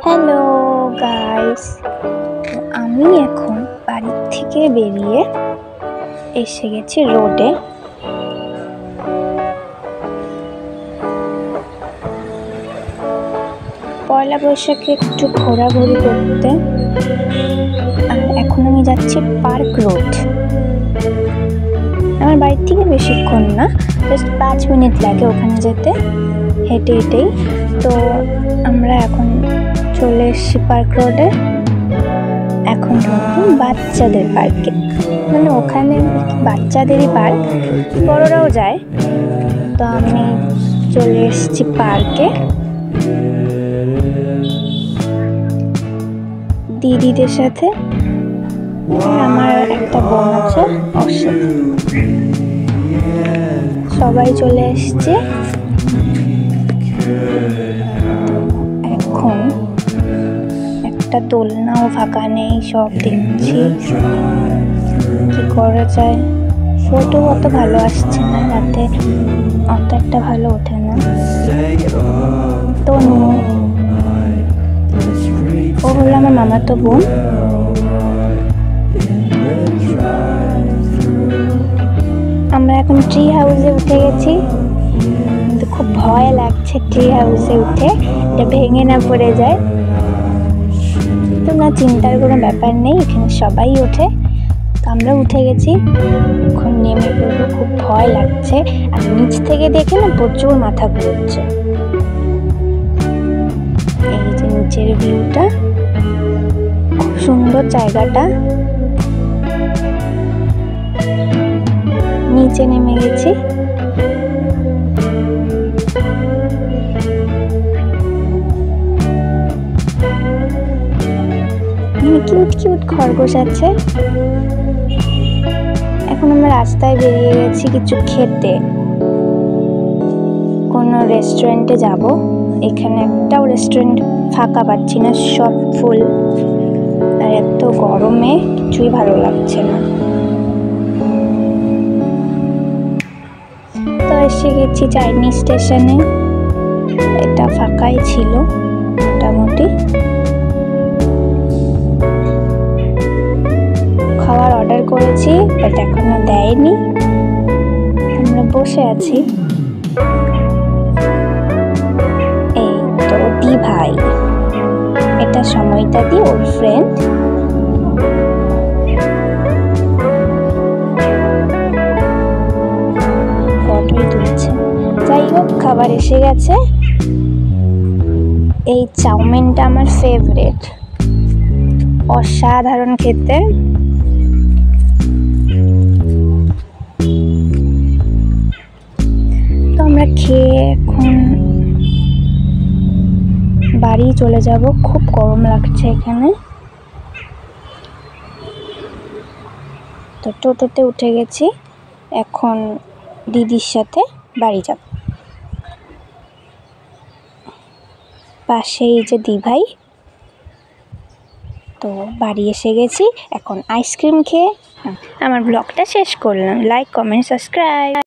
Hello guys, তো আমি এখন বাড়ির থেকে বেরিয়ে এসে গেছি রোডে। পয়লা বৈশাখে একটু ঘোরাঘুরি করতে, আর এখন আমি যাচ্ছি পার্ক রোড। আমার বাড়ির থেকে বেশিক্ষণ না, জাস্ট 5 মিনিট লাগে ওখানে যেতে, হেঁটে হেঁটেই। তো আমরা এখন চলে এসেছি পার্ক রোডে। এখন ঢুকবো বাচ্চাদের পার্কে, মানে ওখানে বাচ্চাদেরই পার্ক, বড়রাও যায়। তো আমি চলে এসেছি পার্কে দিদিদের সাথে, আমার একটা বোন আছে ওর সাথে। সবাই চলে এসছে। এখন একটা দোলনাও ফাঁকা নেই, সব দেখছি কি করা যায়। ফটো অত ভালো আসছে না, রাতে অত একটা ভালো ওঠে না। তো ও হলো আমার মামাতো বোন। আমরা এখন ট্রি হাউসে উঠে গেছি, কিন্তু খুব ভয় লাগছে ট্রি হাউসে উঠে, এটা ভেঙে না পড়ে যায়। তো না, চিন্তার কোনো ব্যাপার নেই, এখানে সবাই ওঠে। তো আমরা উঠে গেছি, এখন নেমে পড়বো। খুব ভয় লাগছে, আর নিচ থেকে দেখে না প্রচুর মাথা ঘুরছে। এই যে নিচের ভিউটা, খুব সুন্দর জায়গাটা। নিচে নেমে গেছি। কিউট কিউট খরগোশ আছে। এখন আমরা রাস্তায় বেরিয়ে গেছি কিছু খেতে, কোনো রেস্টুরেন্টে যাব। এখানে একটাও রেস্টুরেন্ট ফাঁকা পাচ্ছি না, সব ফুল। আর এত গরমে কিছুই ভালো লাগছে না। তো এসে গেছি চাইনিজ স্টেশনে, এটা ফাঁকাই ছিল মোটামুটি। খাবার অর্ডার করেছি, বাট এখনো দেয়নি। আমরা বসে আছি। এই তো দি ভাই, এটা সময়টা দি, ওর ফ্রেন্ড। ফটোই তুলছে। যাই হোক, খাবার এসে গেছে। এই চাউমিনটা আমার ফেভারিট, অসাধারণ খেতে। তো আমরা খেয়ে এখন বাড়ি চলে যাব, খুব গরম লাগছে এখানে। তো টোটোতে উঠে গেছি, এখন দিদির সাথে বাড়ি যাব। পাশেই যে দিভাই। তো বাড়ি এসে গেছি, এখন আইসক্রিম খেয়ে আমার ব্লগটা শেষ করলাম। Like, comment, subscribe.